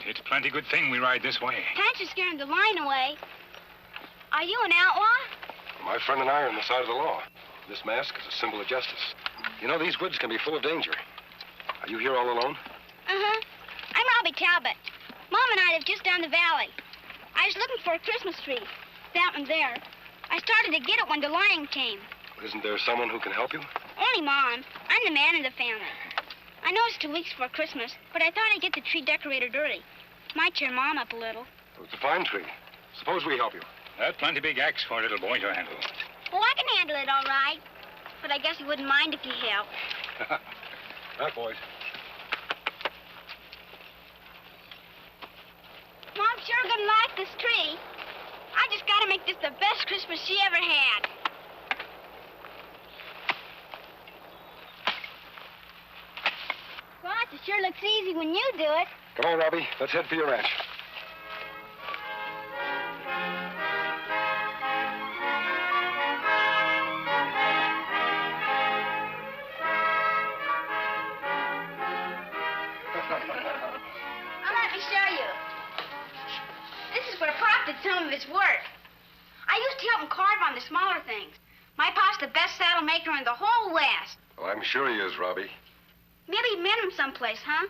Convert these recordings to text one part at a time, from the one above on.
It's a plenty good thing we ride this way. Pancher's scaring the line away. Are you an outlaw? My friend and I are on the side of the law. This mask is a symbol of justice. You know, these woods can be full of danger. Are you here all alone? Uh-huh. I'm Robbie Talbot. Mom and I live just down the valley. I was looking for a Christmas tree. That one there. I started to get it when the lion came. Isn't there someone who can help you? Only Mom. I'm the man in the family. I know it's 2 weeks before Christmas, but I thought I'd get the tree decorated early. Might cheer Mom up a little. It's a fine tree. Suppose we help you. That's plenty big axe for a little boy to handle. Oh, I can handle it all right. But I guess you wouldn't mind if you helped. Right, boys. Mom's sure gonna like this tree. I just gotta make this the best Christmas she ever had. Gosh, it sure looks easy when you do it. Come on, Robbie. Let's head for your ranch. Let me show you. This is where Pop did some of his work. I used to help him carve on the smaller things. My Pop's the best saddle maker in the whole West. Well, I'm sure he is, Robbie. Maybe you met him someplace, huh?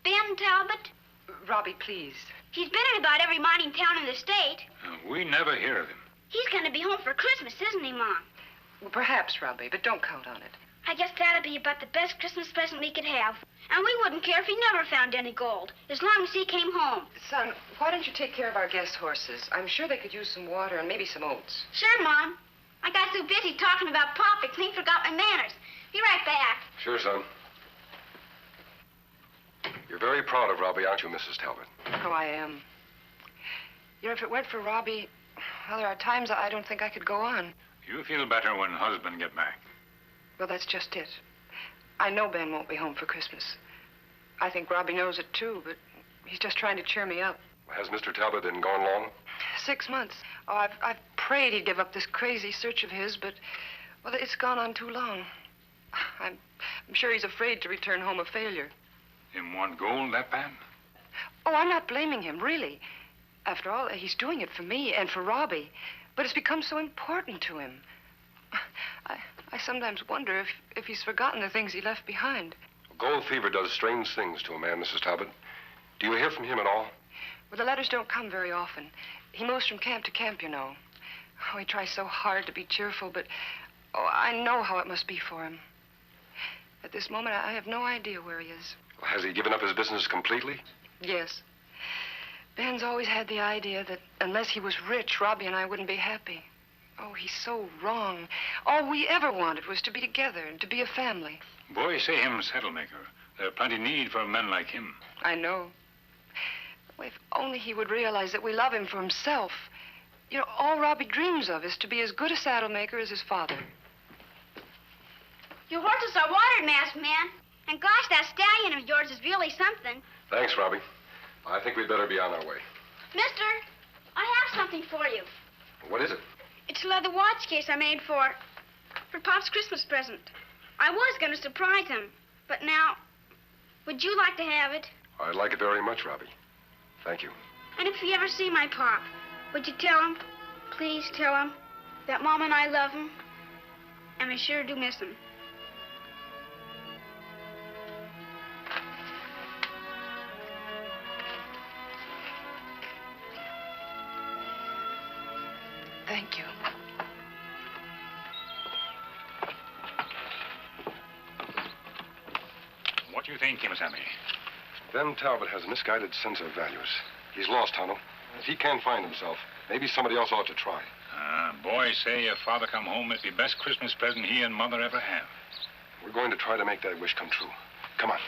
Ben Talbot? Robbie, please. He's been in about every mining town in the state. We never hear of him. He's going to be home for Christmas, isn't he, Mom? Well, perhaps, Robbie, but don't count on it. I guess that'd be about the best Christmas present we could have. And we wouldn't care if he never found any gold, as long as he came home. Son, why don't you take care of our guest horses? I'm sure they could use some water and maybe some oats. Sure, Mom. I got so busy talking about Pop, I forgot my manners. Be right back. Sure, son. You're very proud of Robbie, aren't you, Mrs. Talbot? Oh, I am. You know, if it weren't for Robbie, well, there are times I don't think I could go on. You feel better when husband get back. Well, that's just it. I know Ben won't be home for Christmas. I think Robbie knows it, too, but he's just trying to cheer me up. Has Mr. Talbot been gone long? 6 months. Oh, I've prayed he'd give up this crazy search of his, but, well, it's gone on too long. I'm sure he's afraid to return home a failure. Him want gold, that bad? Oh, I'm not blaming him, really. After all, he's doing it for me and for Robbie. But it's become so important to him. I sometimes wonder if he's forgotten the things he left behind. Gold fever does strange things to a man, Mrs. Talbot. Do you hear from him at all? Well, the letters don't come very often. He moves from camp to camp, you know. Oh, he tries so hard to be cheerful, but, oh, I know how it must be for him. At this moment, I have no idea where he is. Well, has he given up his business completely? Yes. Ben's always had the idea that unless he was rich, Robbie and I wouldn't be happy. Oh, he's so wrong. All we ever wanted was to be together and to be a family. Boys say him saddle maker. There's plenty need for men like him. I know. Well, if only he would realize that we love him for himself. You know, all Robbie dreams of is to be as good a saddle maker as his father. Your horses are watered, masked man. And gosh, that stallion of yours is really something. Thanks, Robbie. I think we'd better be on our way. Mister, I have something for you. What is it? It's a leather watch case I made for Pop's Christmas present. I was going to surprise him, but now, would you like to have it? I'd like it very much, Robbie. Thank you. And if you ever see my Pop, would you tell him, please tell him, that Mom and I love him, and we sure do miss him. Thank you. What do you think, Kemo Sabe? Ben Talbot has a misguided sense of values. He's lost, Tonto. If he can't find himself, maybe somebody else ought to try. Boys say if Father come home, it's the best Christmas present he and Mother ever have. We're going to try to make that wish come true. Come on.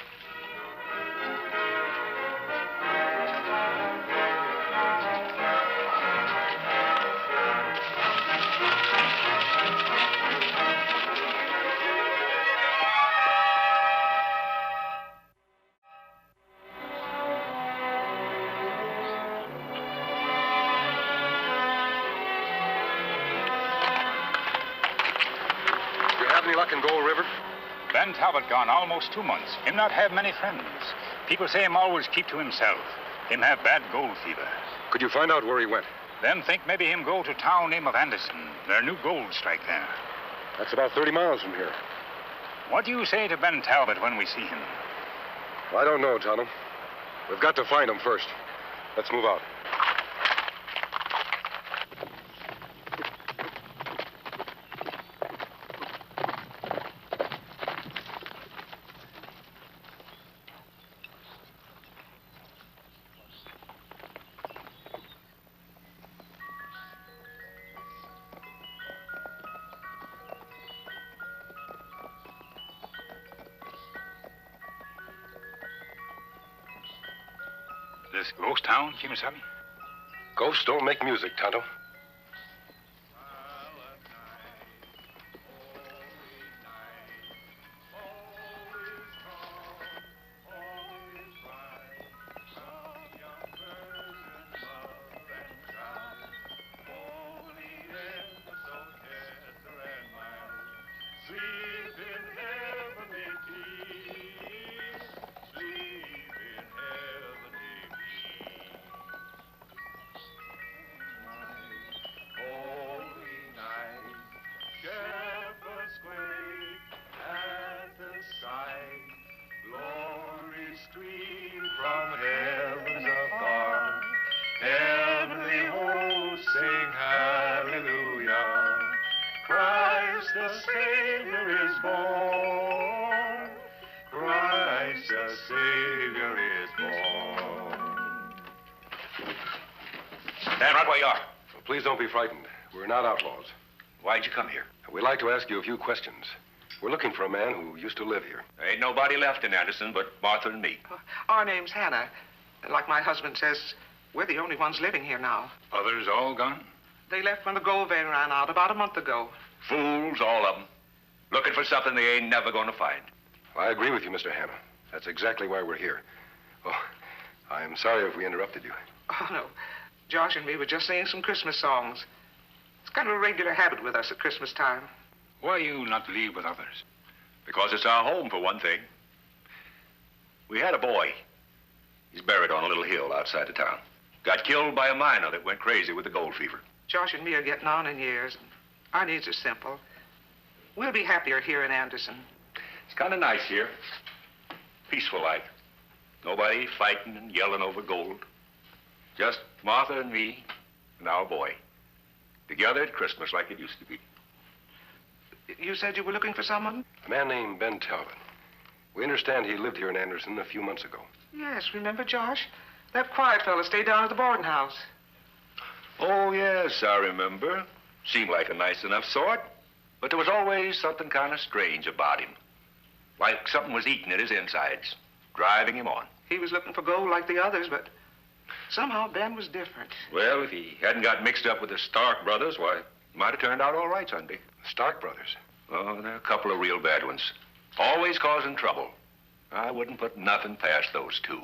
Any luck in Gold River? Ben Talbot gone almost 2 months. Him not have many friends. People say him always keep to himself. Him have bad gold fever. Could you find out where he went? Them think maybe him go to town name of Anderson. There new gold strike there. That's about 30 miles from here. What do you say to Ben Talbot when we see him? Well, I don't know, Tonto. We've got to find him first. Let's move out. This ghost town, Kemo Sabe? Ghosts don't make music, Tonto. Stand right where you are. Well, please don't be frightened. We're not outlaws. Why'd you come here? We'd like to ask you a few questions. We're looking for a man who used to live here. There ain't nobody left in Anderson but Martha and me. Our name's Hannah. Like my husband says, we're the only ones living here now. Others all gone? They left when the gold vein ran out about a month ago. Fools, all of them. Looking for something they ain't never gonna find. I agree with you, Mr. Hannah. That's exactly why we're here. Oh, I'm sorry if we interrupted you. Oh, no. Josh and me were just singing some Christmas songs. It's kind of a regular habit with us at Christmas time. Why you not leave with others? Because it's our home, for one thing. We had a boy. He's buried on a little hill outside of town. Got killed by a miner that went crazy with the gold fever. Josh and me are getting on in years. And our needs are simple. We'll be happier here in Anderson. It's kind of nice here. Peaceful like. Nobody fighting and yelling over gold. Just Martha and me and our boy. Together at Christmas like it used to be. You said you were looking for someone? A man named Ben Talbot. We understand he lived here in Anderson a few months ago. Yes, remember, Josh? That quiet fella stayed down at the boarding house. Oh, yes, I remember. Seemed like a nice enough sort. But there was always something kind of strange about him. Like something was eating at his insides, driving him on. He was looking for gold like the others, but somehow Ben was different. Well, if he hadn't got mixed up with the Stark brothers, why, he might have turned out all right Sunday. Stark brothers? Oh, they're a couple of real bad ones. Always causing trouble. I wouldn't put nothing past those two.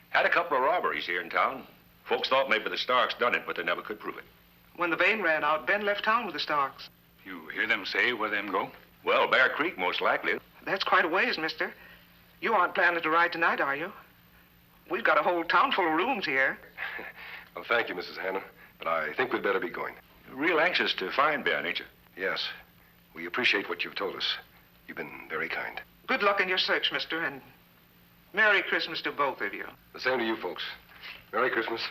Had a couple of robberies here in town. Folks thought maybe the Starks done it, but they never could prove it. When the vein ran out, Ben left town with the Starks. You hear them say where them go? Well, Bear Creek, most likely. That's quite a ways, mister. You aren't planning to ride tonight, are you? We've got a whole town full of rooms here. Well, thank you, Mrs. Hannah, but I think we'd better be going. You're real anxious to find Ben, ain't you? Yes. We appreciate what you've told us. You've been very kind. Good luck in your search, mister, and Merry Christmas to both of you. The same to you folks. Merry Christmas.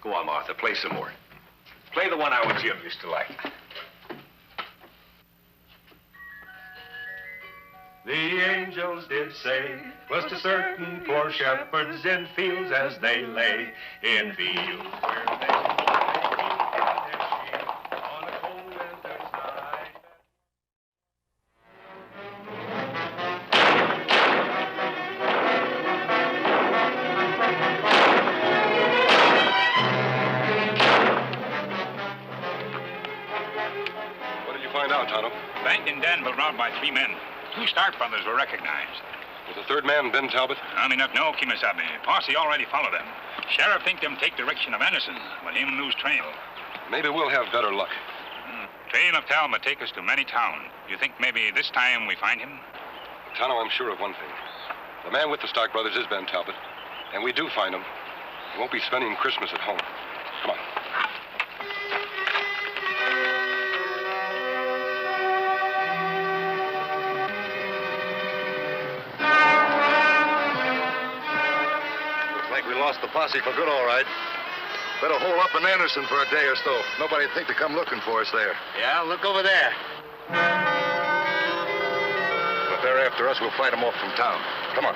Go on, Martha, play some more. Play the one our Jim used to like. The angels did say, was to certain poor shepherds in fields as they lay, in fields where they lie their sheep on a cold winter's night. What did you find out, Tonto? Bank in Danville robbed by 3 men. 2 Stark brothers were recognized. Was the third man Ben Talbot? I may not know, Kemo Sabe. Posse already followed them. Sheriff think them take direction of Anderson, but him lose trail. Maybe we'll have better luck. Trail of Talbot take us to many town. You think maybe this time we find him? Tonto, I'm sure of one thing. The man with the Stark brothers is Ben Talbot, and we do find him. He won't be spending Christmas at home. Come on. We lost the posse for good, all right. Better hole up in Anderson for a day or so. Nobody'd think to come looking for us there. Yeah, look over there. If they're after us, we'll fight them off from town. Come on.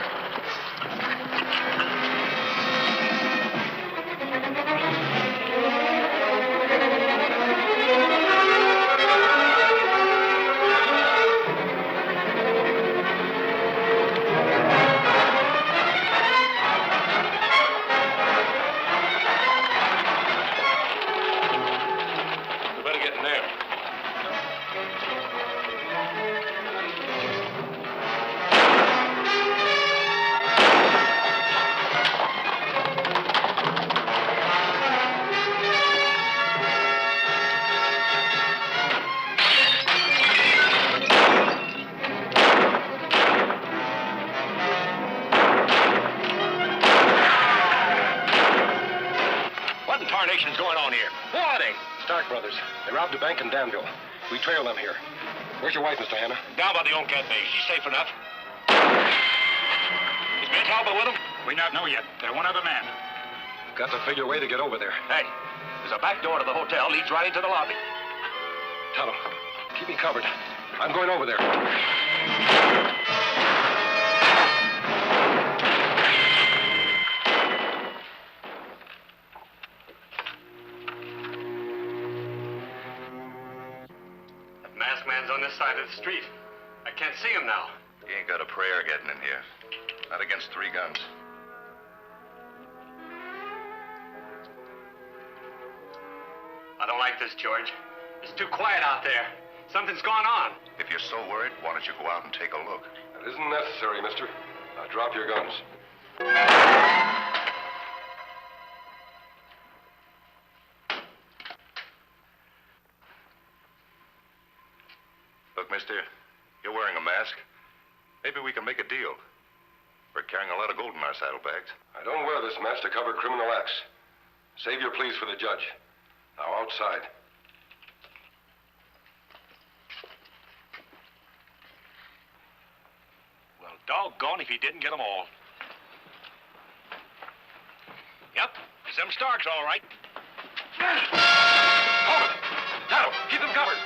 Going on here? Who are they? Stark brothers. They robbed a bank in Danville. We trail them here. Where's your wife, Mr. Hannah? Down by the old cafe. She's safe enough. Is Ben Talbot with them? We not know yet. They're one other man. Got to figure a way to get over there. Hey, there's a back door to the hotel. Leads right into the lobby. Tonto, keep me covered. I'm going over there. Man's on this side of the street. I can't see him now. He ain't got a prayer getting in here. Not against 3 guns. I don't like this, George. It's too quiet out there. Something's gone on. If you're so worried, why don't you go out and take a look? That isn't necessary, mister. Now drop your guns. Look, mister, you're wearing a mask. Maybe we can make a deal. We're carrying a lot of gold in our saddlebags. I don't wear this mask to cover criminal acts. Save your pleas for the judge. Now outside. Well, doggone if he didn't get them all. Yep, it's them Starks, all right. Hold it! Tonto, keep them covered.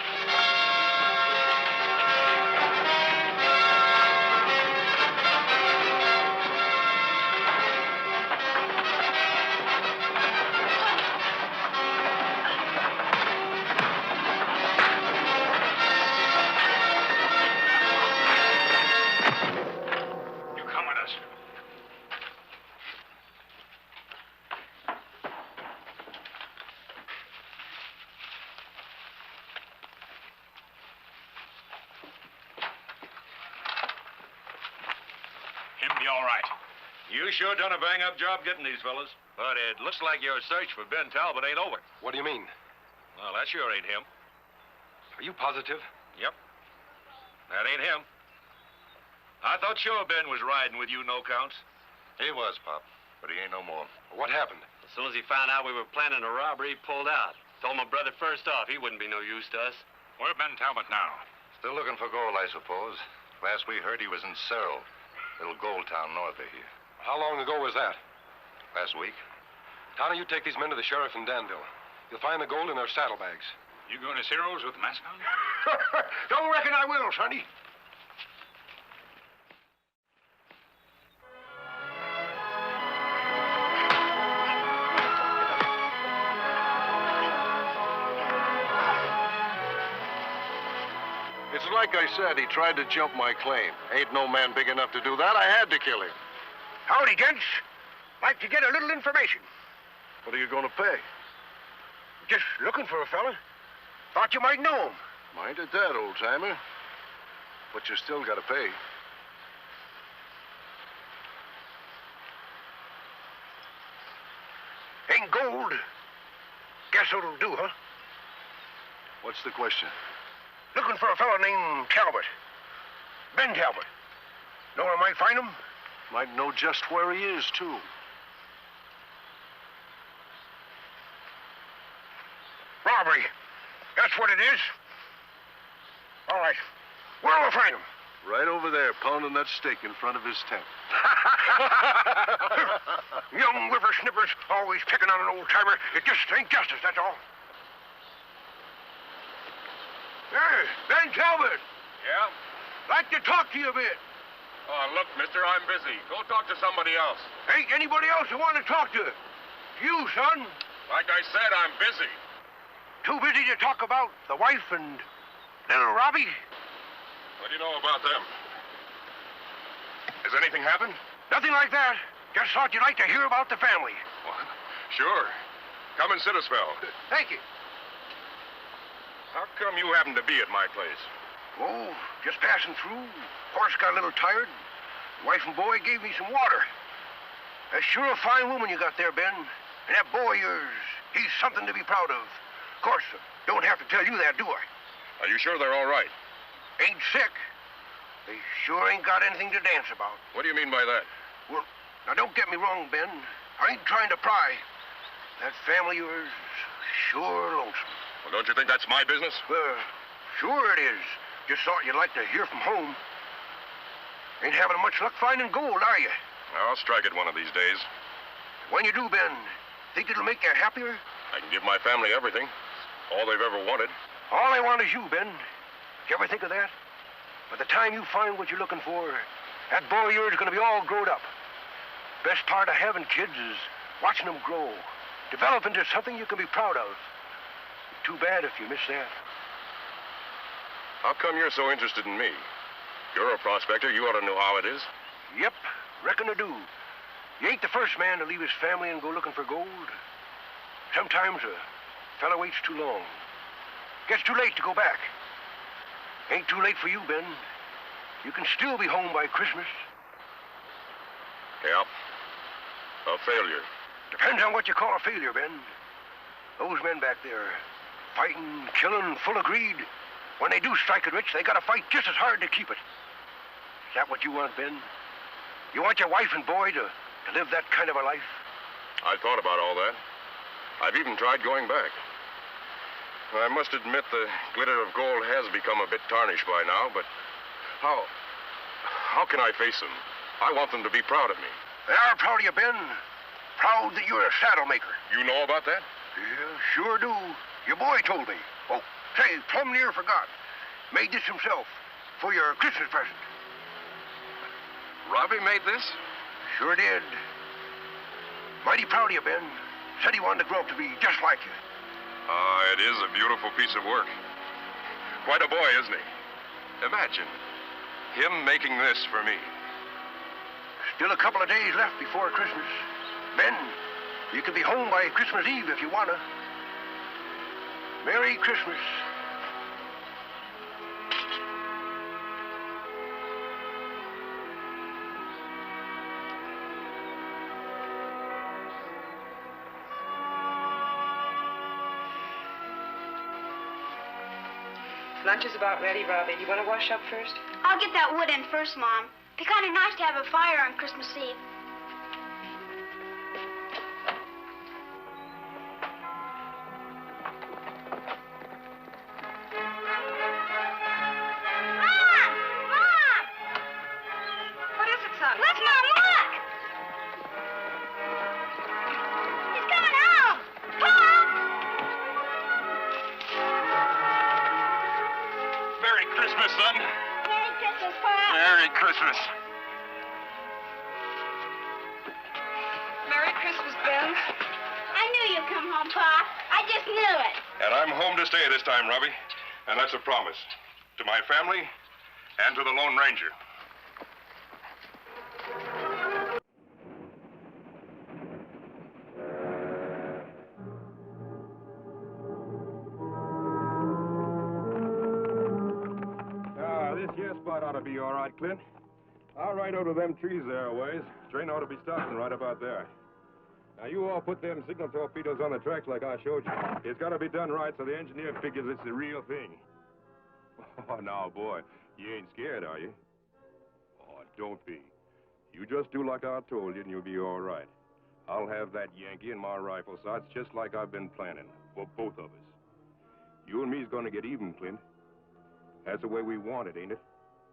Him be all right. You sure done a bang-up job getting these fellas. But it looks like your search for Ben Talbot ain't over. What do you mean? Well, that sure ain't him. Are you positive? Yep. That ain't him. I thought sure Ben was riding with you, no counts. He was, Pop, but he ain't no more. What happened? As soon as he found out we were planning a robbery, he pulled out. Told my brother first off he wouldn't be no use to us. Where Ben Talbot now? Still looking for gold, I suppose. Last we heard, he was in Cyril, little gold town north of here. How long ago was that? Last week. Tonto, you take these men to the sheriff in Danville. You'll find the gold in their saddlebags. You going to Cyril's with the mask on? Don't reckon I will, Sonny. It's like I said, he tried to jump my claim. Ain't no man big enough to do that. I had to kill him. Howdy, gents. Like to get a little information. What are you going to pay? Just looking for a fella. Thought you might know him. Mind at that, old-timer. But you still got to pay. Ain't gold. Guess what'll do, huh? What's the question? Looking for a fella named Talbot. Ben Talbot. Know where I might find him? Might know just where he is, too. Robbery. That's what it is. All right. Where'll I find him? Right over there, pounding that steak in front of his tent. Young whippersnippers always picking on an old-timer. It just ain't justice, that's all. Hey, Ben Talbot. Yeah? Like to talk to you a bit. Oh, look, mister, I'm busy. Go talk to somebody else. Ain't anybody else I want to talk to. You, son. Like I said, I'm busy. Too busy to talk about the wife and little Robbie? What do you know about them? Has anything happened? Nothing like that. Just thought you'd like to hear about the family. What? Sure. Come and sit a spell. Thank you. How come you happen to be at my place? Oh, just passing through. Horse got a little tired. Wife and boy gave me some water. That's sure a fine woman you got there, Ben. And that boy of yours, he's something to be proud of. Of course, don't have to tell you that, do I? Are you sure they're all right? Ain't sick. They sure ain't got anything to dance about. What do you mean by that? Well, now don't get me wrong, Ben. I ain't trying to pry. That family of yours is sure lonesome. Well, don't you think that's my business? Sure it is. Just thought you'd like to hear from home. Ain't having much luck finding gold, are you? I'll strike it one of these days. When you do, Ben, think it'll make you happier? I can give my family everything. All they've ever wanted. All I want is you, Ben. You ever think of that? By the time you find what you're looking for, that boy of yours is going to be all grown up. Best part of having kids is watching them grow, develop into something you can be proud of. Too bad if you miss that. How come you're so interested in me? You're a prospector. You ought to know how it is. Yep, reckon I do. You ain't the first man to leave his family and go looking for gold. Sometimes a fella waits too long. Gets too late to go back. Ain't too late for you, Ben. You can still be home by Christmas. Yeah. A failure. Depends on what you call a failure, Ben. Those men back there, fighting, killing, full of greed. When they do strike it rich, they gotta fight just as hard to keep it. Is that what you want, Ben? You want your wife and boy to live that kind of a life? I thought about all that. I've even tried going back. I must admit the glitter of gold has become a bit tarnished by now, but how can I face them? I want them to be proud of me. They are proud of you, Ben. Proud that you're a saddle maker. You know about that? Yeah, sure do. Your boy told me. Oh, say, plumb near forgot. Made this himself for your Christmas present. Robbie made this? Sure did. Mighty proud of you, Ben. Said he wanted to grow up to be just like you. It is a beautiful piece of work. Quite a boy, isn't he? Imagine him making this for me. Still a couple of days left before Christmas. Ben, you can be home by Christmas Eve if you wanna. Merry Christmas. Lunch is about ready, Robbie. Do you want to wash up first? I'll get that wood in first, Mom. Be kind of nice to have a fire on Christmas Eve. Christmas. Merry Christmas, Ben. I knew you'd come home, Pa. I just knew it. And I'm home to stay this time, Robbie. And that's a promise. To my family and to the Lone Ranger. This here spot ought to be all right, Clint. I'll ride over to them trees there a ways. Train ought to be starting right about there. Now, you all put them signal torpedoes on the tracks like I showed you. It's got to be done right so the engineer figures it's the real thing. Oh, now, boy, you ain't scared, are you? Oh, don't be. You just do like I told you and you'll be all right. I'll have that Yankee in my rifle sights just like I've been planning for both of us. You and me's gonna get even, Clint. That's the way we want it, ain't it?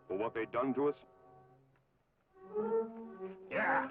For what they done to us? Yeah.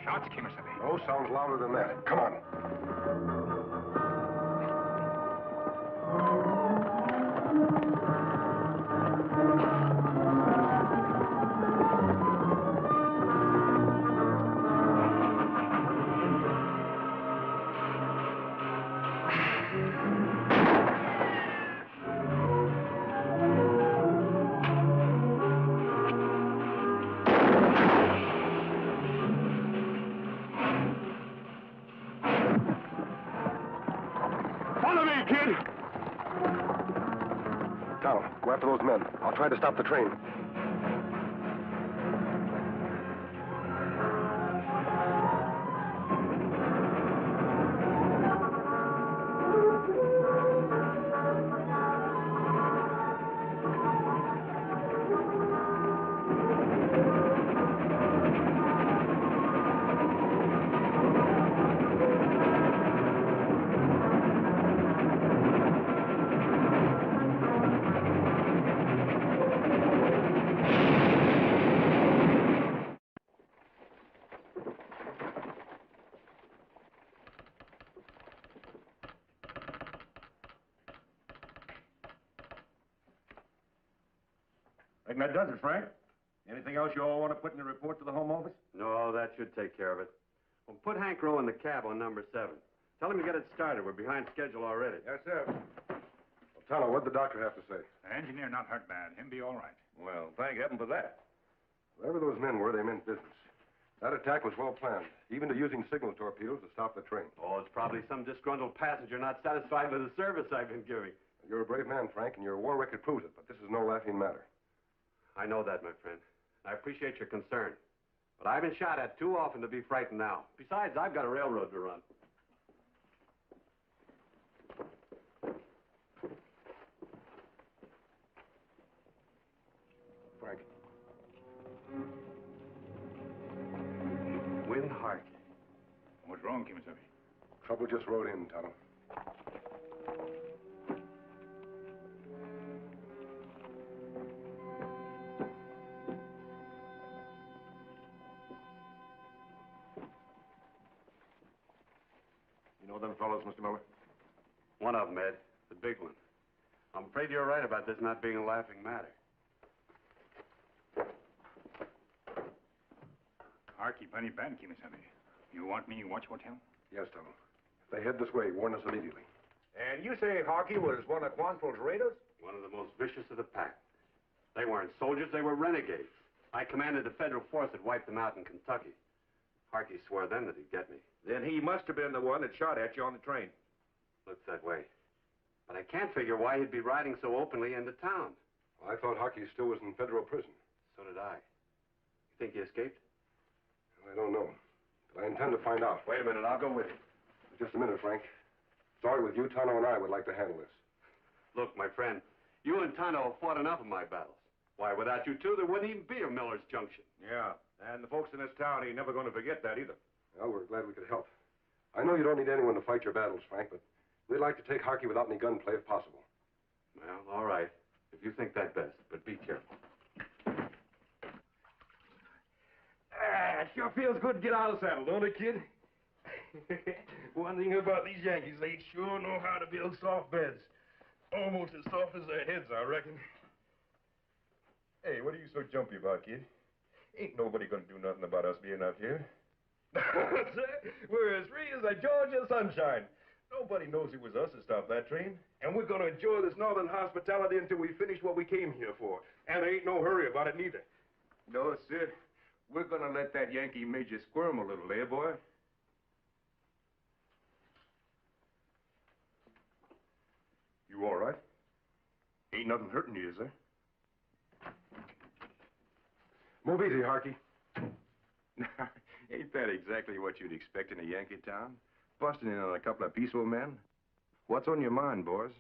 Shots, Kemo Sabe. No sounds louder than that. Come on. Go after those men. I'll try to stop the train. Reckon that does it, Frank. Anything else you all want to put in the report to the Home Office? No, that should take care of it. Well, put Hank Rowe in the cab on number 7. Tell him to get it started. We're behind schedule already. Yes, sir. Well, Tonto, what'd the doctor have to say? The engineer not hurt bad. Him be all right. Well, thank heaven for that. Whoever those men were, they meant business. That attack was well planned, even to using signal torpedoes to stop the train. Oh, it's probably some disgruntled passenger not satisfied with the service I've been giving. You're a brave man, Frank, and your war record proves it, but this is no laughing matter. I know that, my friend. I appreciate your concern. But I've been shot at too often to be frightened now. Besides, I've got a railroad to run. Frank. Win Hart. What's wrong, Kemo Sabe? Trouble just rode in, Tonto. You know them fellows, Mr. Miller? One of them, Ed. The big one. I'm afraid you're right about this not being a laughing matter. Harky bunny bad, Kemo Sabe. You want me to watch hotel? Yes, Tonto. If they head this way, warn us immediately. And you say Harky was one of Quantrill's raiders? One of the most vicious of the pack. They weren't soldiers, they were renegades. I commanded the federal force that wiped them out in Kentucky. Harky swore then that he'd get me. Then he must have been the one that shot at you on the train. Looks that way. But I can't figure why he'd be riding so openly into town. Well, I thought Harky still was in federal prison. So did I. You think he escaped? Well, I don't know. But I intend to find out. Wait a minute, I'll go with you. Just a minute, Frank. Sorry with you, Tonto and I would like to handle this. Look, my friend, you and Tonto have fought enough of my battles. Why, without you two, there wouldn't even be a Miller's Junction. Yeah, and the folks in this town ain't never going to forget that either. Well, we're glad we could help. I know you don't need anyone to fight your battles, Frank, but we'd like to take Harky without any gunplay if possible. Well, all right. If you think that best, but be careful. It sure feels good to get out of the saddle, don't it, kid? One thing about these Yankees, they sure know how to build soft beds. Almost as soft as their heads, I reckon. Hey, what are you so jumpy about, kid? Ain't nobody gonna do nothing about us being out here. We're as free as a Georgia sunshine. Nobody knows it was us that stopped that train. And we're gonna enjoy this northern hospitality until we finish what we came here for. And there ain't no hurry about it neither. No, sir. We're gonna let that Yankee major squirm a little, eh, boy? You all right? Ain't nothing hurting you, is there? Move easy, Harky. Ain't that exactly what you'd expect in a Yankee town? Busting in on a couple of peaceful men? What's on your mind, boys?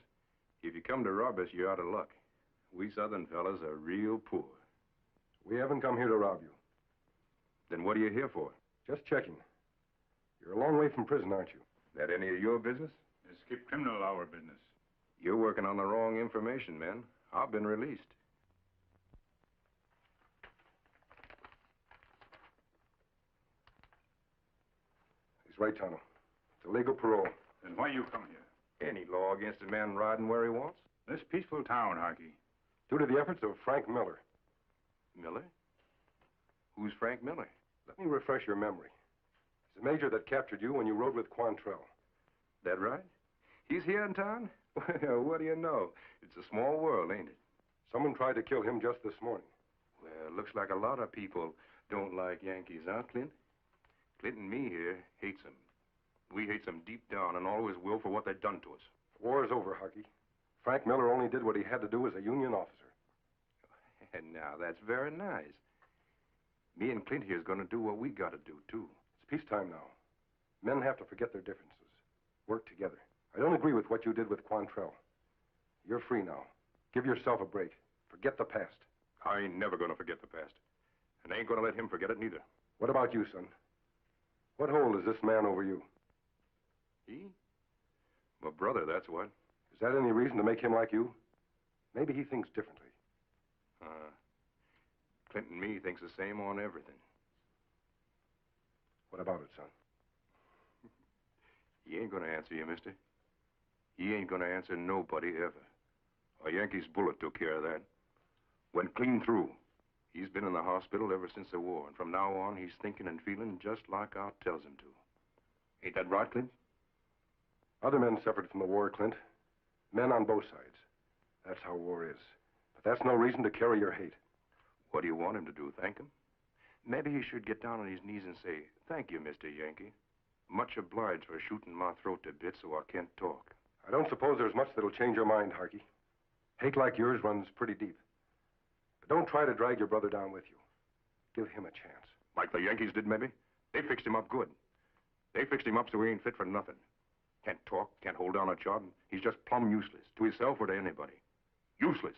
If you come to rob us, you're out of luck. We Southern fellas are real poor. We haven't come here to rob you. Then what are you here for? Just checking. You're a long way from prison, aren't you? That any of your business? Escape criminal, our business. You're working on the wrong information, men. I've been released. He's right, Tonto. It's a legal parole. Then why you come here? Any law against a man riding where he wants? This peaceful town, Harky. Due to the efforts of Frank Miller. Miller? Who's Frank Miller? Let me refresh your memory. He's the major that captured you when you rode with Quantrill. That right? He's here in town? Well, what do you know? It's a small world, ain't it? Someone tried to kill him just this morning. Well, looks like a lot of people don't like Yankees, huh, Clint? Clint and me here hates them. We hate them deep down and always will for what they've done to us. War's over, Harky. Frank Miller only did what he had to do as a Union officer. And now, that's very nice. Me and Clint here's gonna do what we gotta do, too. It's peacetime now. Men have to forget their differences. Work together. I don't agree with what you did with Quantrill. You're free now. Give yourself a break. Forget the past. I ain't never gonna forget the past. And I ain't gonna let him forget it neither. What about you, son? What hold is this man over you? He? My brother, that's what. Is that any reason to make him like you? Maybe he thinks differently. Clint and me thinks the same on everything. What about it, son? He ain't gonna answer you, mister. He ain't gonna answer nobody ever. A Yankee's bullet took care of that. Went clean through. He's been in the hospital ever since the war, and from now on, he's thinking and feeling just like Art tells him to. Ain't that right, Clint? Other men suffered from the war, Clint. Men on both sides. That's how war is. But that's no reason to carry your hate. What do you want him to do, thank him? Maybe he should get down on his knees and say, "Thank you, Mr. Yankee. Much obliged for shooting my throat to bits so I can't talk." I don't suppose there's much that'll change your mind, Harky. Hate like yours runs pretty deep. But don't try to drag your brother down with you. Give him a chance. Like the Yankees did, maybe? They fixed him up good. They fixed him up so he ain't fit for nothing. Can't talk, can't hold down a job. He's just plumb useless, to himself or to anybody. Useless.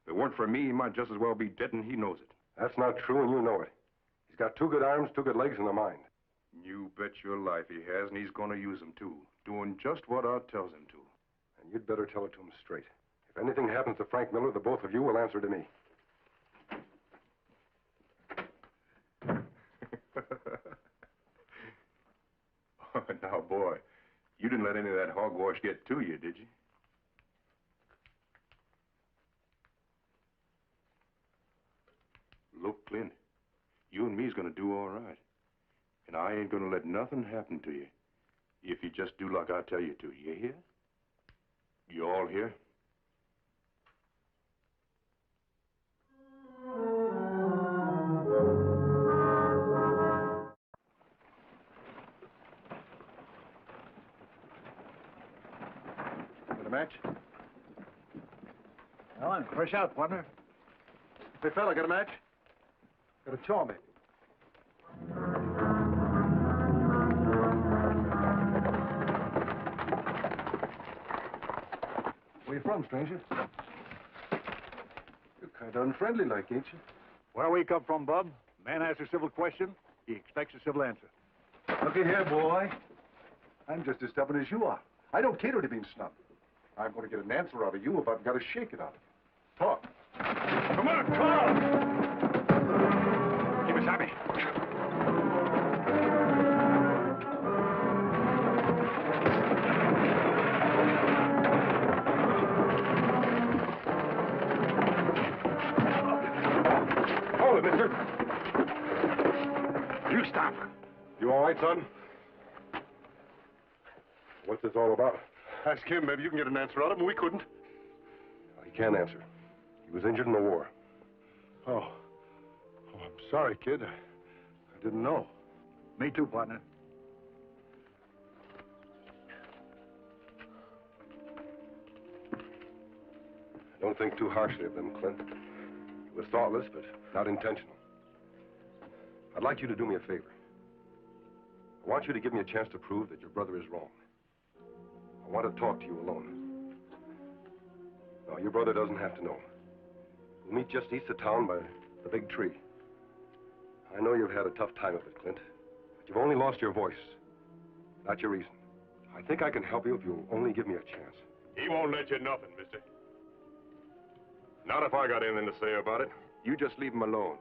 If it weren't for me, he might just as well be dead, and he knows it. That's not true, and you know it. He's got 2 good arms, 2 good legs, and a mind. You bet your life he has, and he's going to use them, too. Doing just what Art tells him to. And you'd better tell it to him straight. If anything happens to Frank Miller, the both of you will answer to me. Now, boy, You didn't let any of that hogwash get to you, did you? Look, Clint, you and me's gonna do all right. And I ain't gonna let nothing happen to you if you just do like I tell you to. You hear? You all hear? Got a match? Well, I'm fresh out, partner. Hey, fella, got a match? Got a chaw, maybe. Where you from, stranger? You're kind of unfriendly like, ain't you? Where we come from, bub, man asks a civil question, he expects a civil answer. Looky here, boy. I'm just as stubborn as you are. I don't cater to being snubbed. I'm going to get an answer out of you if I've got to shake it out of you. Talk. Come on, talk! Kemo Sabe. Hold it, mister. You stop. You all right, son? What's this all about? Ask him. Maybe you can get an answer out of him. We couldn't. He can't answer. He was injured in the war. Oh, I'm sorry, kid. I didn't know. Me too, partner. Don't think too harshly of them, Clint. It was thoughtless, but not intentional. I'd like you to do me a favor. I want you to give me a chance to prove that your brother is wrong. I want to talk to you alone. No, your brother doesn't have to know. We'll meet just east of town by the big tree. I know you've had a tough time of it, Clint, but you've only lost your voice, not your reason. I think I can help you if you'll only give me a chance. He won't let you nothing, mister. Not if I got anything to say about it. You just leave him alone.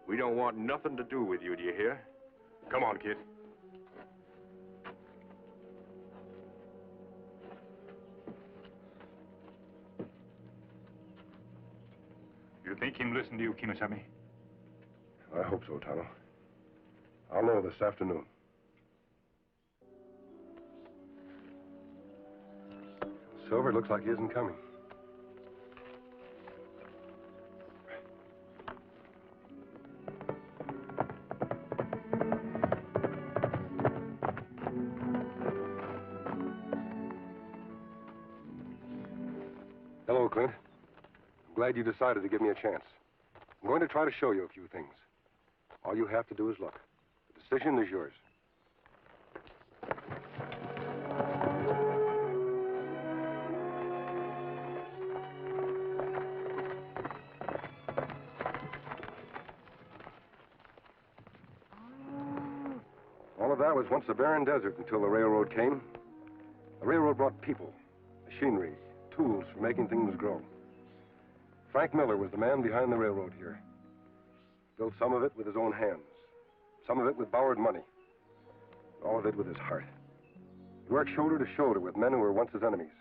We don't want nothing to do with you, do you hear? Come on, kid. You think him listen to you, Kemo Sabe? I hope so, Tonto. I'll know this afternoon. Silver looks like he isn't coming. Hello, Clint. I'm glad you decided to give me a chance. I'm going to try to show you a few things. All you have to do is look. The decision is yours. All of that was once a barren desert until the railroad came. The railroad brought people, machinery, tools for making things grow. Frank Miller was the man behind the railroad here. Built some of it with his own hands, some of it with borrowed money, all of it with his heart. He worked shoulder to shoulder with men who were once his enemies.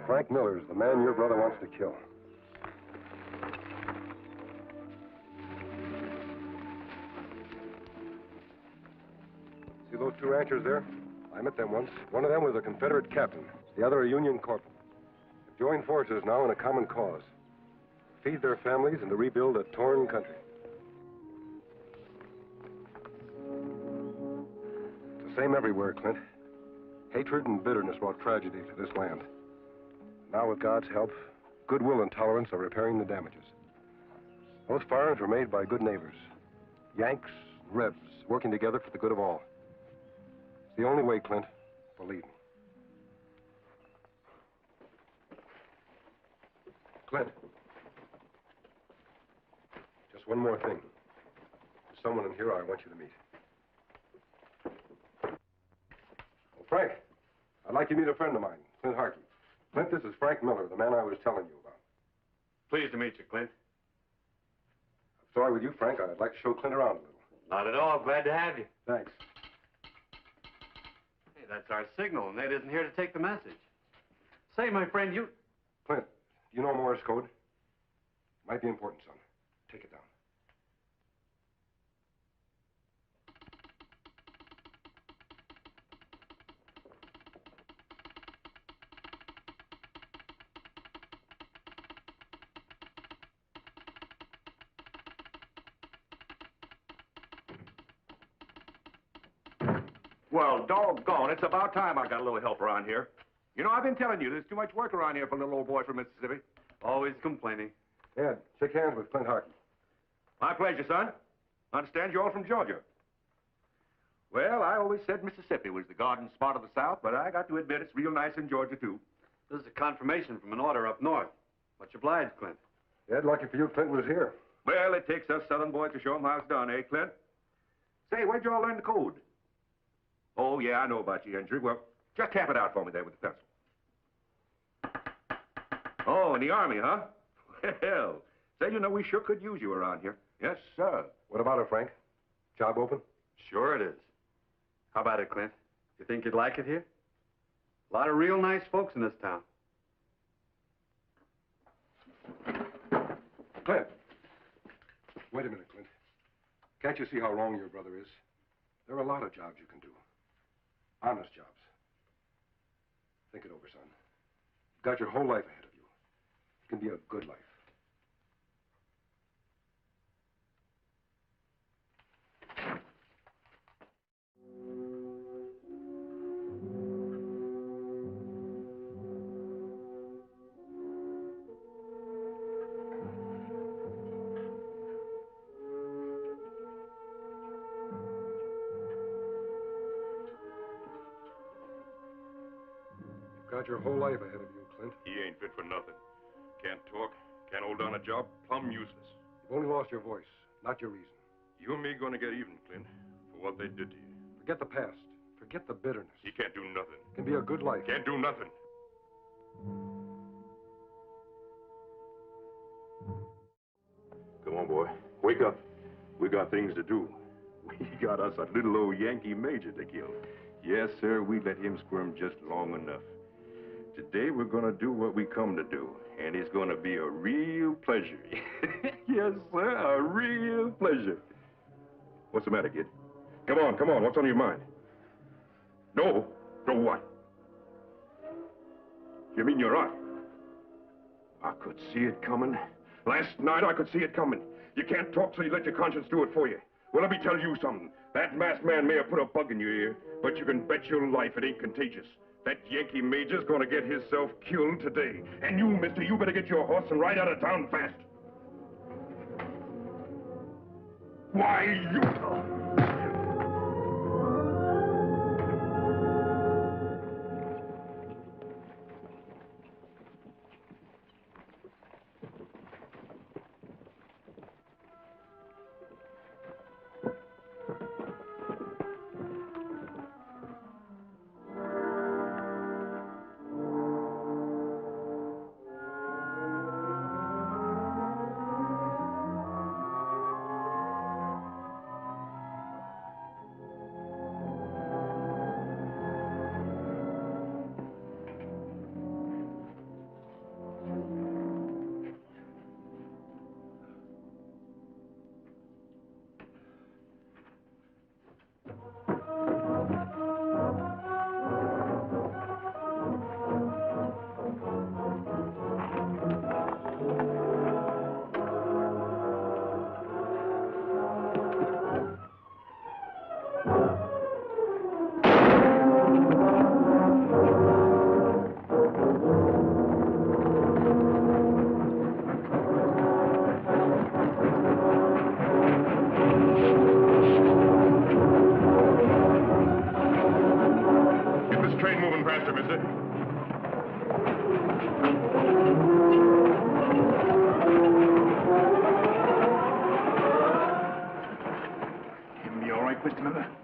Frank Miller is the man your brother wants to kill. See those two ranchers there? I met them once. One of them was a Confederate captain, the other a Union corporal. They've joined forces now in a common cause. Feed their families and to rebuild a torn country. It's the same everywhere, Clint. Hatred and bitterness brought tragedy to this land. Now, with God's help, goodwill and tolerance are repairing the damages. Those farms were made by good neighbors. Yanks, Rebs, working together for the good of all. It's the only way, Clint. Believe me. Clint. Just one more thing. There's someone in here I want you to meet. Oh, Frank, I'd like you to meet a friend of mine, Clint Harkey. Clint, this is Frank Miller, the man I was telling you about. Pleased to meet you, Clint. I'm sorry with you, Frank. I'd like to show Clint around a little. Not at all. Glad to have you. Thanks. Hey, That's our signal, and Ned isn't here to take the message. Say, my friend, you... Clint, you know Morse code? Might be important, son. Take it down. Well, doggone, it's about time I got a little help around here. You know, I've been telling you, there's too much work around here for a little old boy from Mississippi. Always complaining. Ed, shake hands with Clint Harkey. My pleasure, son. Understand you're all from Georgia. Well, I always said Mississippi was the garden spot of the South, but I got to admit it's real nice in Georgia, too. This is a confirmation from an order up north. Much obliged, Clint. Ed, lucky for you, Clint was here. Well, it takes us Southern boys to show them how it's done, eh, Clint? Say, where'd you all learn the code? Oh, yeah, I know about you, Andrew. Well, just tap it out for me there with the pencil. Oh, in the Army, huh? Well, say, you know, we sure could use you around here. Yes, sir. What about it, Frank? Job open? Sure it is. How about it, Clint? You think you'd like it here? A lot of real nice folks in this town. Clint. Wait a minute, Clint. Can't you see how wrong your brother is? There are a lot of jobs you can do. Honest jobs. Think it over, son. You've got your whole life ahead of you. It can be a good life. Got your whole life ahead of you, Clint. He ain't fit for nothing. Can't talk, can't hold down a job, plumb useless. You've only lost your voice, not your reason. You and me gonna get even, Clint, for what they did to you. Forget the past. Forget the bitterness. He can't do nothing. It can be a good life. Can't do nothing. Come on, boy. Wake up. We got things to do. We got us a little old Yankee major to kill. Yes, sir, we let him squirm just long enough. Today we're gonna do what we come to do, and it's gonna be a real pleasure. Yes, sir, a real pleasure. What's the matter, kid? Come on, what's on your mind? No? No what? You mean you're right? I could see it coming. Last night I could see it coming. You can't talk, so you let your conscience do it for you. Well, let me tell you something. That masked man may have put a bug in your ear, but you can bet your life it ain't contagious. That Yankee major's gonna get himself killed today. And you, mister, you better get your horse and ride out of town fast. Why, you...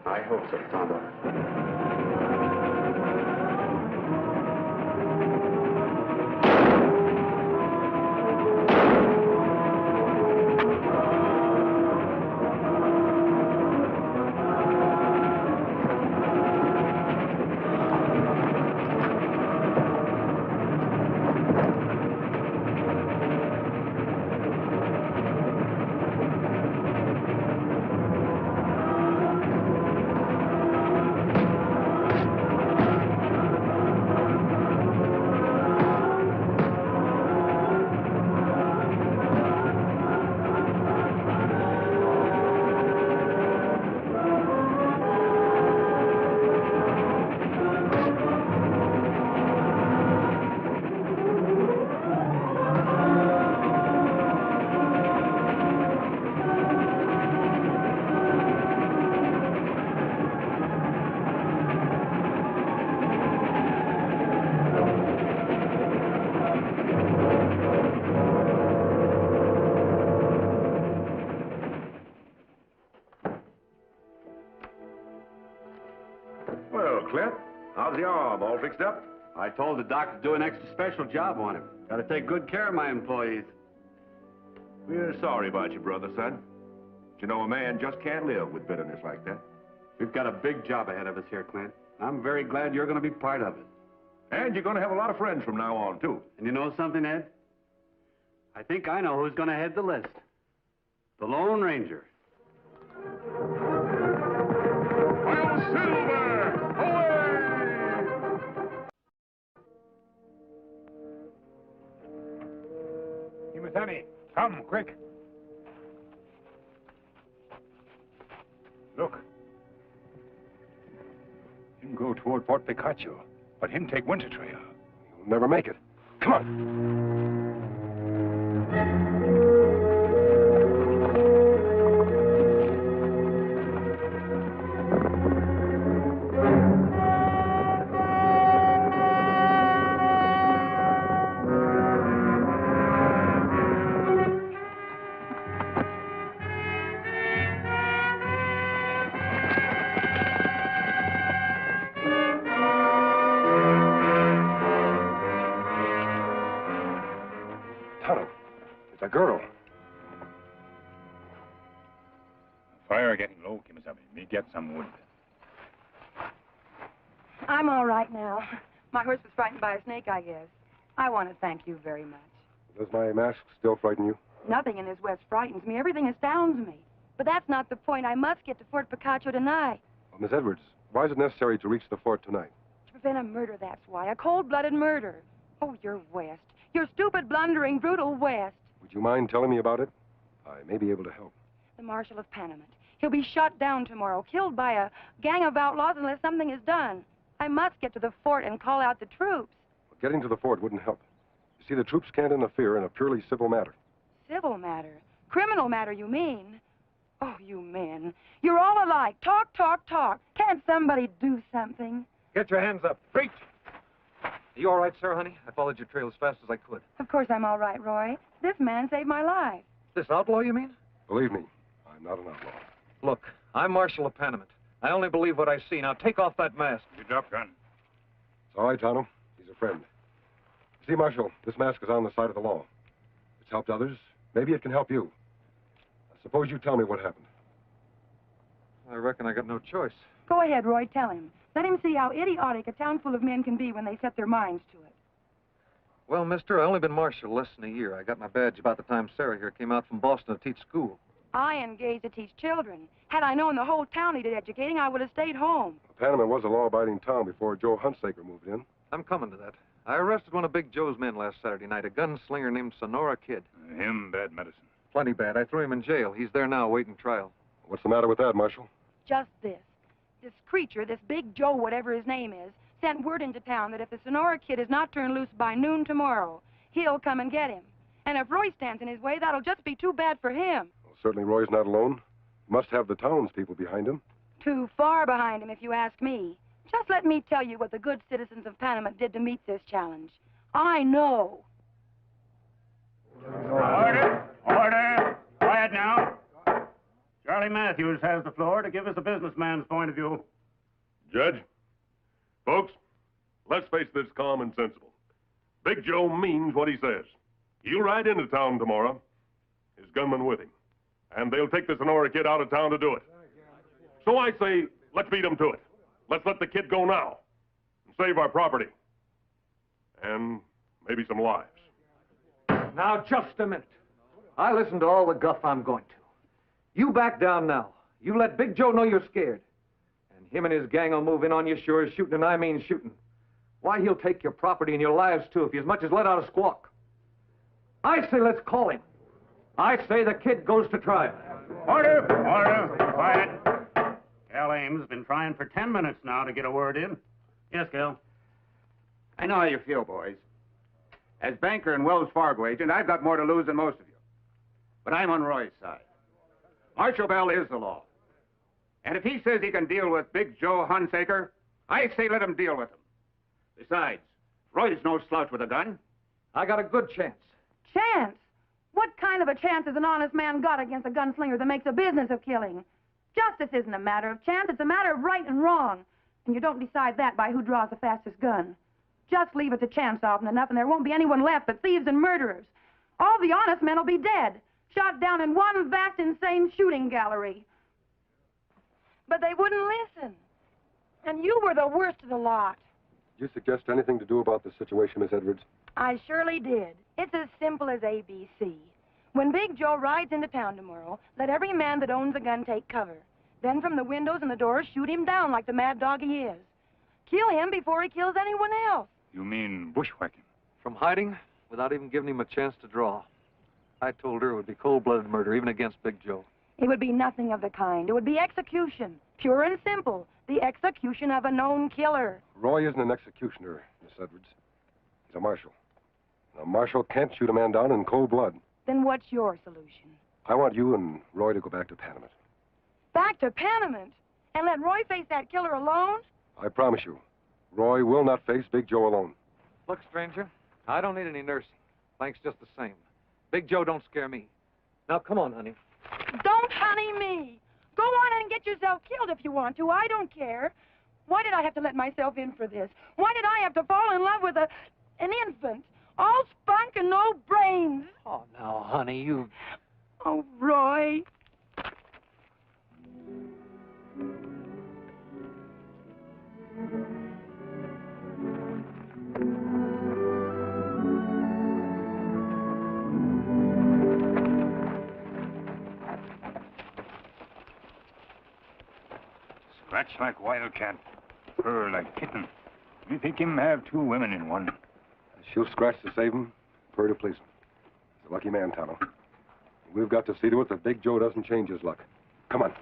I hope so, Tonto. How's the arm? All fixed up? I told the doc to do an extra special job on him. Got to take good care of my employees. We're sorry about your brother, son. But you know, a man just can't live with bitterness like that. We've got a big job ahead of us here, Clint. I'm very glad you're going to be part of it. And you're going to have a lot of friends from now on, too. And you know something, Ed? I think I know who's going to head the list. The Lone Ranger. Kemo Sabe, come, quick. Look. Him go toward Fort Picacho, but him take Winter Trail. You'll never make it. Come on. Tonto, it's a girl. Fire getting low, Kemo Sabe. Me get some wood. I'm all right now. My horse was frightened by a snake, I guess. I want to thank you very much. Does my mask still frighten you? Nothing in this West frightens me. Everything astounds me. But that's not the point. I must get to Fort Picacho tonight. Well, Miss Edwards, why is it necessary to reach the fort tonight? To prevent a murder, that's why. A cold-blooded murder. Oh, you're West. You're stupid, blundering, brutal West. Would you mind telling me about it? I may be able to help. The Marshal of Panamint. He'll be shot down tomorrow, killed by a gang of outlaws unless something is done. I must get to the fort and call out the troops. Well, getting to the fort wouldn't help. You see, the troops can't interfere in a purely civil matter. Civil matter? Criminal matter, you mean? Oh, you men. You're all alike. Talk, talk, talk. Can't somebody do something? Get your hands up. Preach! Are you all right, sir, honey? I followed your trail as fast as I could. Of course I'm all right, Roy. This man saved my life. This outlaw, you mean? Believe me, I'm not an outlaw. Look, I'm Marshal of Panamint. I only believe what I see. Now, take off that mask. You drop gun. It's all right, Tonto. He's a friend. See, Marshal, this mask is on the side of the law. It's helped others. Maybe it can help you. Suppose you tell me what happened. I reckon I got no choice. Go ahead, Roy. Tell him. Let him see how idiotic a town full of men can be when they set their minds to it. Well, mister, I only been marshal less than a year. I got my badge about the time Sarah here came out from Boston to teach school. I engaged to teach children. Had I known the whole town needed educating, I would have stayed home. Panama was a law-abiding town before Joe Hunsaker moved in. I'm coming to that. I arrested one of Big Joe's men last Saturday night, a gunslinger named Sonora Kid. Him bad medicine. Plenty bad. I threw him in jail. He's there now awaiting trial. What's the matter with that, Marshal? Just this. This creature, this Big Joe, whatever his name is, sent word into town that if the Sonora Kid is not turned loose by noon tomorrow, he'll come and get him. And if Roy stands in his way, that'll just be too bad for him. Well, certainly Roy's not alone. He must have the townspeople behind him. Too far behind him, if you ask me. Just let me tell you what the good citizens of Panama did to meet this challenge. I know. Order! Order! Quiet now. Charlie Matthews has the floor to give us a businessman's point of view. Judge, folks, let's face this calm and sensible. Big Joe means what he says. He'll ride into town tomorrow, his gunman with him, and they'll take the Sonora Kid out of town to do it. So I say, let's beat him to it. Let's let the kid go now and save our property. And maybe some lives. Now, just a minute. I listened to all the guff I'm going to. You back down now. You let Big Joe know you're scared. And him and his gang will move in on you sure as shooting, and I mean shooting. Why, he'll take your property and your lives, too, if he as much as let out a squawk. I say let's call him. I say the kid goes to trial. Order! Order! Quiet. Cal Ames has been trying for 10 minutes now to get a word in. Yes, Cal? I know how you feel, boys. As banker and Wells Fargo agent, I've got more to lose than most of you. But I'm on Roy's side. Marshal Bell is the law. And if he says he can deal with Big Joe Hunsaker, I say let him deal with him. Besides, Roy's no slouch with a gun. I got a good chance. Chance? What kind of a chance has an honest man got against a gunslinger that makes a business of killing? Justice isn't a matter of chance. It's a matter of right and wrong. And you don't decide that by who draws the fastest gun. Just leave it to chance often enough, and there won't be anyone left but thieves and murderers. All the honest men will be dead, shot down in one vast, insane shooting gallery. But they wouldn't listen. And you were the worst of the lot. Did you suggest anything to do about this situation, Miss Edwards? I surely did. It's as simple as ABC. When Big Joe rides into town tomorrow, let every man that owns a gun take cover. Then from the windows and the doors, shoot him down like the mad dog he is. Kill him before he kills anyone else. You mean bushwhacking? From hiding, without even giving him a chance to draw. I told her it would be cold-blooded murder, even against Big Joe. It would be nothing of the kind. It would be execution. Pure and simple. The execution of a known killer. Roy isn't an executioner, Miss Edwards. He's a marshal. And a marshal can't shoot a man down in cold blood. Then what's your solution? I want you and Roy to go back to Panamint. Back to Panamint? And let Roy face that killer alone? I promise you, Roy will not face Big Joe alone. Look, stranger, I don't need any nursing. Thanks just the same. Big Joe don't scare me. Now, come on, honey. Don't honey me. Go on and get yourself killed if you want to. I don't care. Why did I have to let myself in for this? Why did I have to fall in love with an infant? All spunk and no brains. Oh, now, honey, you... Oh, Roy. Scratch like wildcat, purr like kitten. You think him have two women in one. She'll scratch to save him, purr to please him. He's a lucky man, Tonto. We've got to see to it that Big Joe doesn't change his luck. Come on.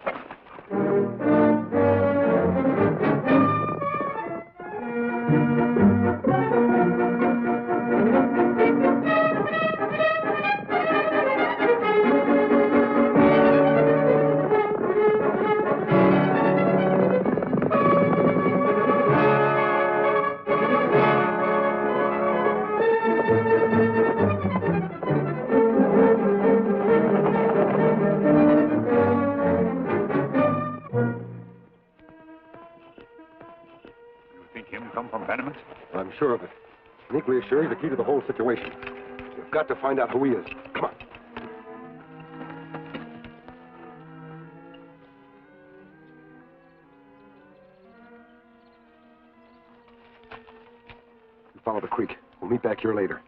I'm sure of it. And equally as sure he's the key to the whole situation. We've got to find out who he is. Come on. You follow the creek. We'll meet back here later.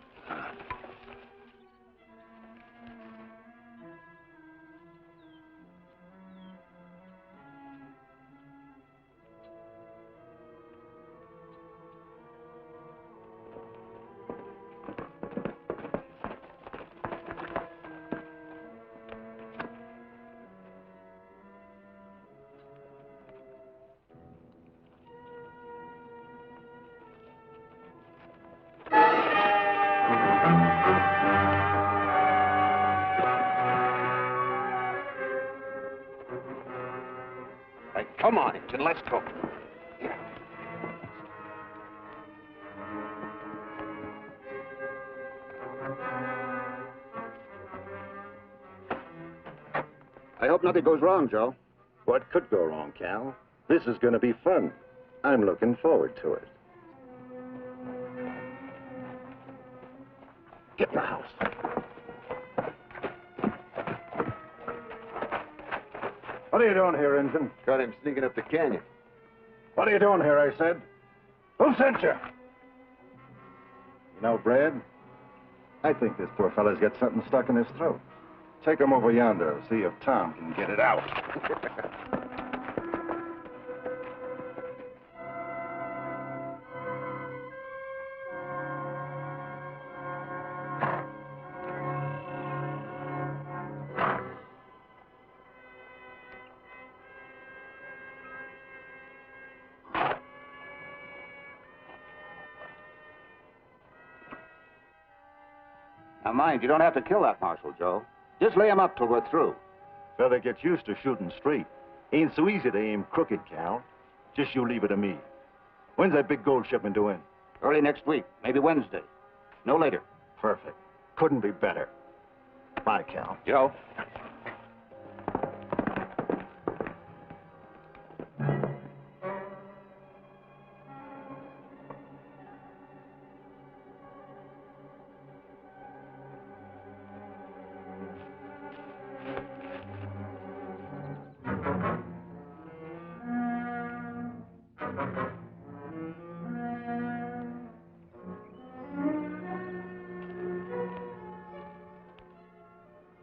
Come on, Injun, let's go. I hope nothing goes wrong, Joe. What could go wrong, Cal? This is going to be fun. I'm looking forward to it. Get in the house. What are you doing here, Injun? Got him sneaking up the canyon. What are you doing here, I said? Who sent you? You know, Brad, I think this poor fella's got something stuck in his throat. Take him over yonder, see if Tom can get it out. Now, mind, you don't have to kill that marshal, Joe. Just lay him up till we're through. Fella gets used to shooting straight. Ain't so easy to aim crooked, Cal. Just you leave it to me. When's that big gold shipment due in? Early next week, maybe Wednesday. No later. Perfect. Couldn't be better. Bye, Cal. Joe.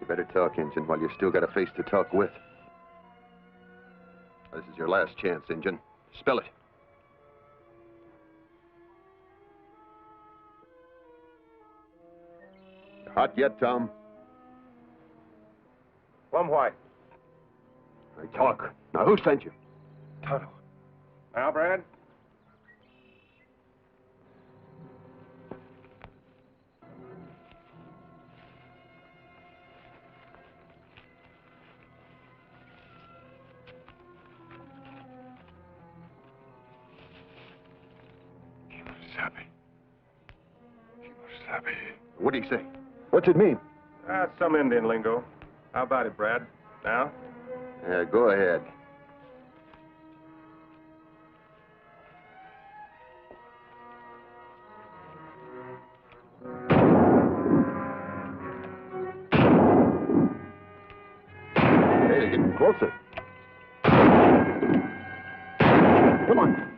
You better talk, Injun, while you still got a face to talk with. This is your last chance, Injun. Spell it. You hot yet, Tom? Plum white. I talk. Now, who sent you? Tonto. Now, Brad? Kemo Sabe. Kemo Sabe. What'd he say? What's it mean? That's some Indian lingo. How about it, Brad? Now? Yeah, go ahead. Hey, you're getting closer. Come on.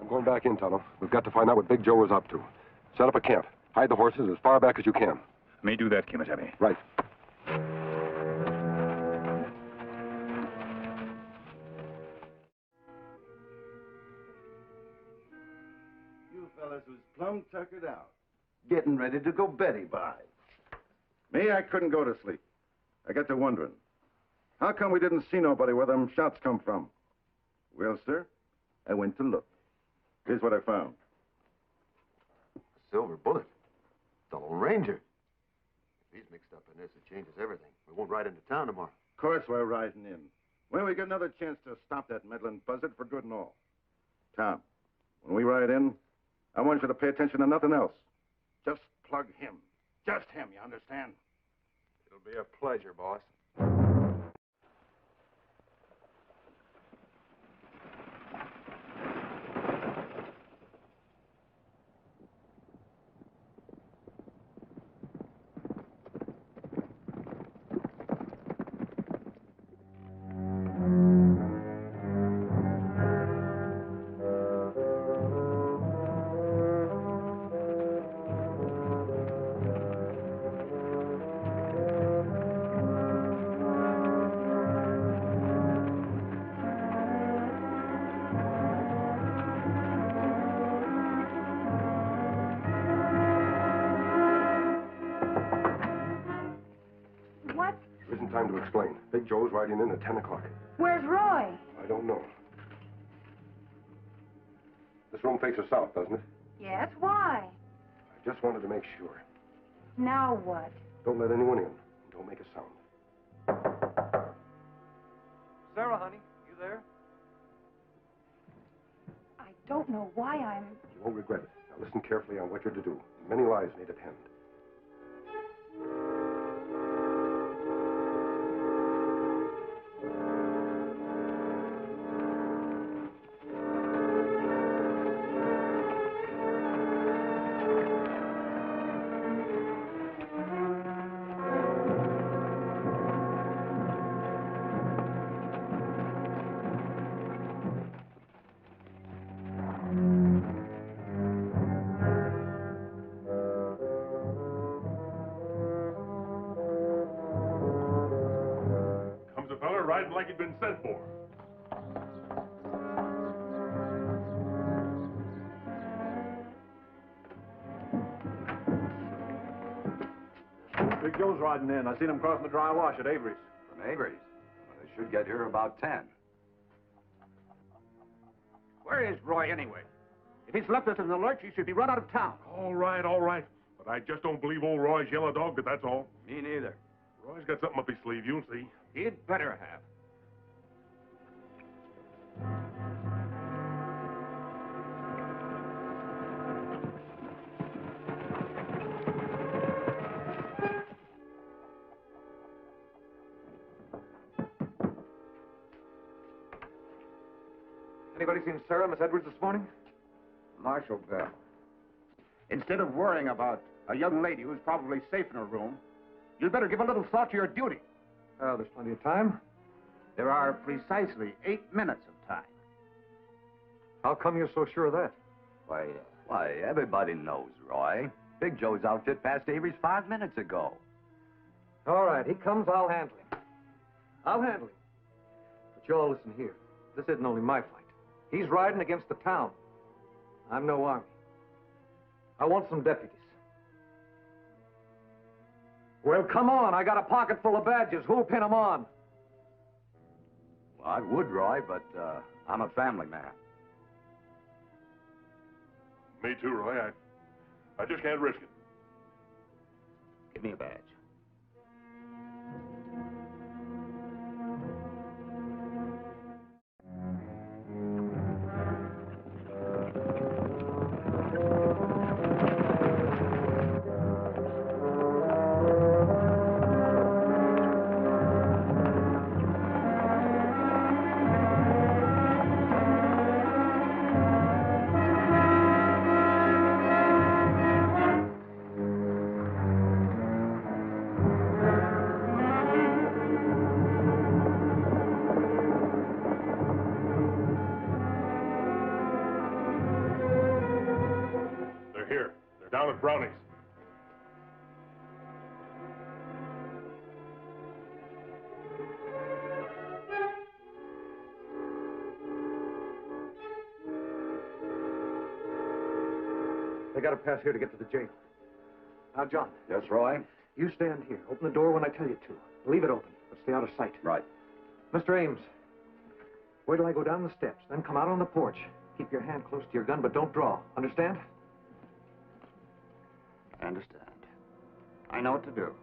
Going back in, Tonto. We've got to find out what Big Joe was up to. Set up a camp. Hide the horses as far back as you can. May do that, Kemo Sabe. Right. You fellas was plumb tuckered out. Getting ready to go Betty by. Me, I couldn't go to sleep. I got to wondering. How come we didn't see nobody where them shots come from? Well, sir, I went to look. Here's what I found. Silver bullet. The Lone Ranger. If he's mixed up in this, it changes everything. We won't ride into town tomorrow. Of course we're riding in. When we get another chance to stop that meddling buzzard for good and all. Tom, when we ride in, I want you to pay attention to nothing else. Just plug him. Just him, you understand? It'll be a pleasure, boss. There isn't time to explain. Big Joe's riding in at 10 o'clock. Where's Roy? I don't know. This room faces south, doesn't it? Yes, why? I just wanted to make sure. Now what? Don't let anyone in. Don't make a sound. Sarah, honey, you there? I don't know why I'm... You won't regret it. Now listen carefully on what you're to do. Many lives need attend. like he'd been sent for. Big Joe's riding in. I seen him crossing the dry wash at Avery's. From Avery's? Well, they should get here about 10. Where is Roy, anyway? If he's left us in the lurch, he should be run out of town. All right, all right. But I just don't believe old Roy's yellow dog, but that's all. Me neither. Roy's got something up his sleeve, you'll see. He'd better have. Anybody seen Sarah, Miss Edwards, this morning? Marshal Bell. Instead of worrying about a young lady who's probably safe in her room, you'd better give a little thought to your duty. Oh, there's plenty of time. There are precisely 8 minutes of time. How come you're so sure of that? Why, everybody knows, Roy. Big Joe's outfit passed Avery's 5 minutes ago. All right, he comes, I'll handle him. I'll handle him. But you all listen here. This isn't only my fight. He's riding against the town. I'm no army. I want some deputies. Well, come on. I got a pocket full of badges. Who'll pin them on? Well, I would, Roy, but I'm a family man. Me too, Roy. I just can't risk it. Give me a badge. Down at Brownie's. They got to pass here to get to the jail. Now, John. Yes, Roy? You stand here. Open the door when I tell you to. Leave it open, but stay out of sight. Right. Mr. Ames, wait till I go down the steps, then come out on the porch. Keep your hand close to your gun, but don't draw. Understand? I understand. I know what to do.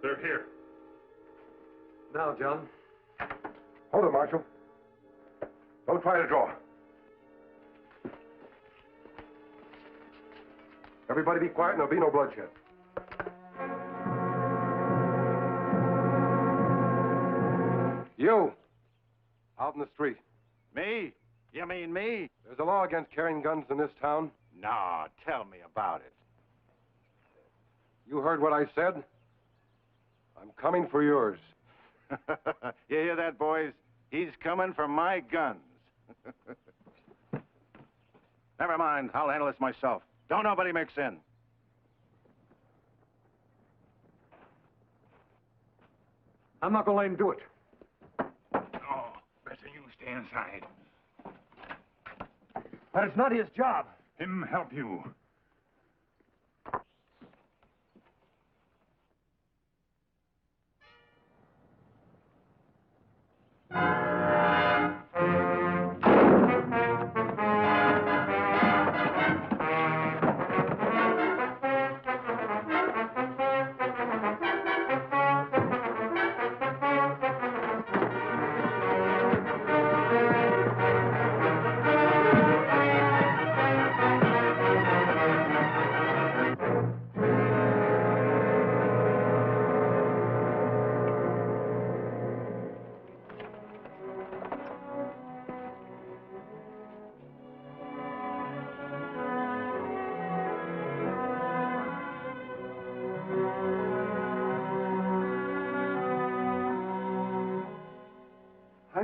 They're here. Now, John. Hold it, Marshal. Don't try to draw. Everybody be quiet and there'll be no bloodshed. You, out in the street. Me? You mean me? There's a law against carrying guns in this town. No, tell me about it. You heard what I said? I'm coming for yours. You hear that, boys? He's coming for my guns. Never mind, I'll handle this myself. Don't nobody mix in. I'm not going to let him do it. Oh, better you stay inside. But it's not his job. Him help you.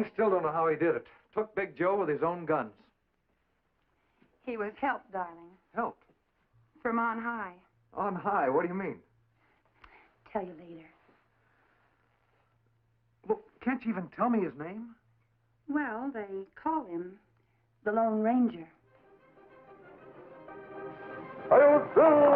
I still don't know how he did it. Took Big Joe with his own guns. He was helped, darling. Helped? From on high. On high? What do you mean? Tell you later. Well, can't you even tell me his name? Well, they call him the Lone Ranger. Silver!